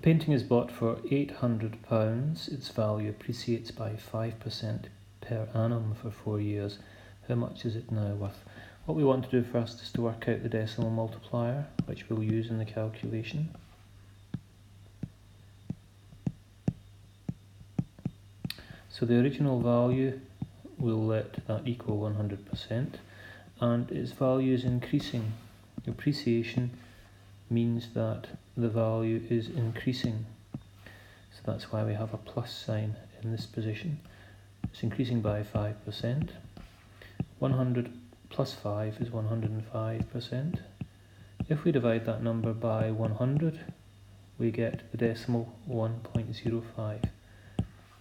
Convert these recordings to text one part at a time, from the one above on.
painting is bought for £800. Its value appreciates by 5% per annum for 4 years. How much is it now worth? What we want to do first is to work out the decimal multiplier, which we'll use in the calculation. So the original value, we'll let that equal 100%, and its value is increasing. Depreciation means that the value is increasing. So that's why we have a plus sign in this position. It's increasing by 5%. 100 plus 5 is 105%. If we divide that number by 100, we get the decimal 1.05.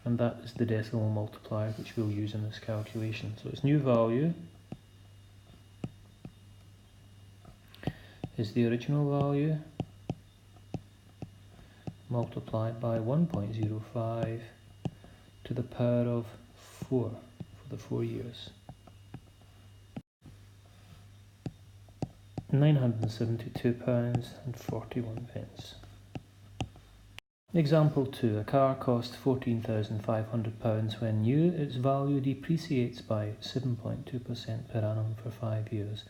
And that is the decimal multiplier which we'll use in this calculation. So its new value is the original value multiplied by 1.05 to the power of 4 for the 4 years. £972.41. Example 2. A car cost £14,500 when new. Its value depreciates by 7.2% per annum for 5 years.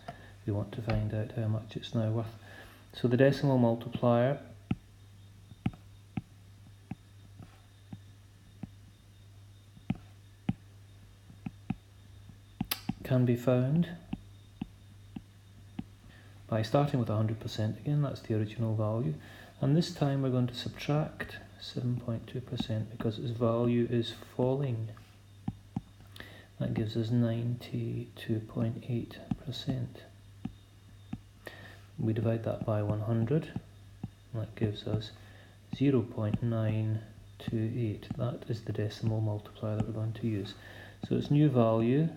We want to find out how much it's now worth. So the decimal multiplier can be found by starting with 100% again, that's the original value, and this time we're going to subtract 7.2% because its value is falling. That gives us 92.8%. We divide that by 100, and that gives us 0.928. That is the decimal multiplier that we're going to use. So its new value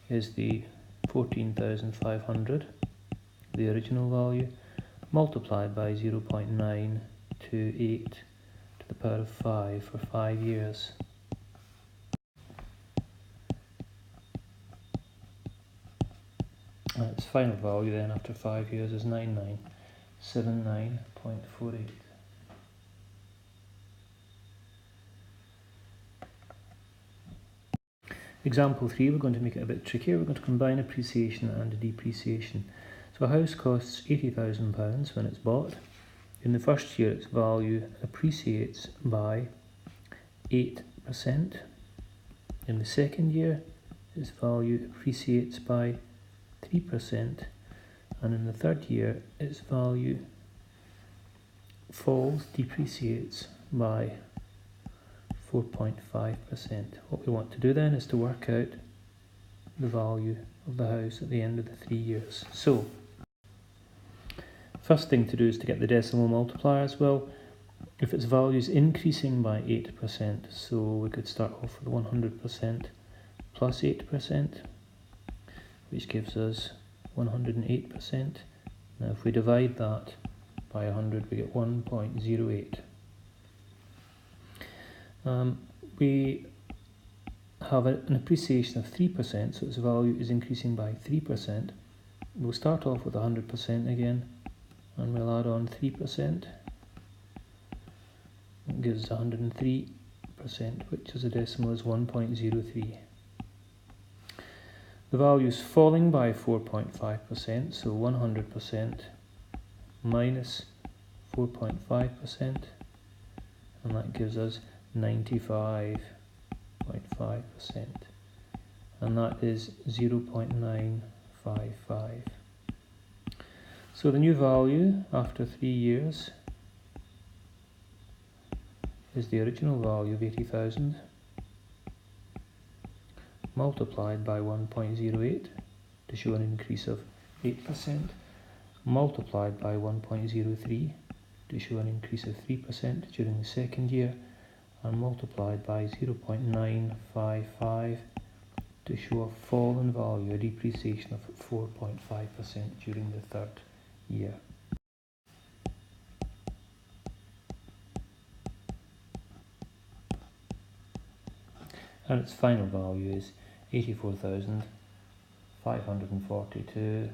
is the 14,500, the original value, multiplied by 0.928 to the power of 5 for 5 years. And its final value then after 5 years is 9979.48. Example 3, we're going to make it a bit trickier. We're going to combine appreciation and depreciation. So a house costs £80,000 when it's bought. In the first year its value appreciates by 8%. In the second year its value appreciates by 3%. And in the third year its value falls, depreciates by 4.5%. What we want to do then is to work out the value of the house at the end of the 3 years. So, first thing to do is to get the decimal multipliers. Well, if its value is increasing by 8%, so we could start off with 100% plus 8%, which gives us 108%. Now if we divide that by 100, we get 1.08. We have an appreciation of 3%, so its value is increasing by 3%. We'll start off with 100% again, and we'll add on 3%. It gives us 103%, which as a decimal is 1.03. The value is falling by 4.5%, so 100% minus 4.5%, and that gives us 95.5%, and that is 0.955. So the new value after 3 years is the original value of 80,000 multiplied by 1.08 to show an increase of 8%, multiplied by 1.03 to show an increase of 3% during the second year, and multiplied by 0.955 to show a fall in value, a depreciation of 4.5% during the third year. And its final value is £84,542.40.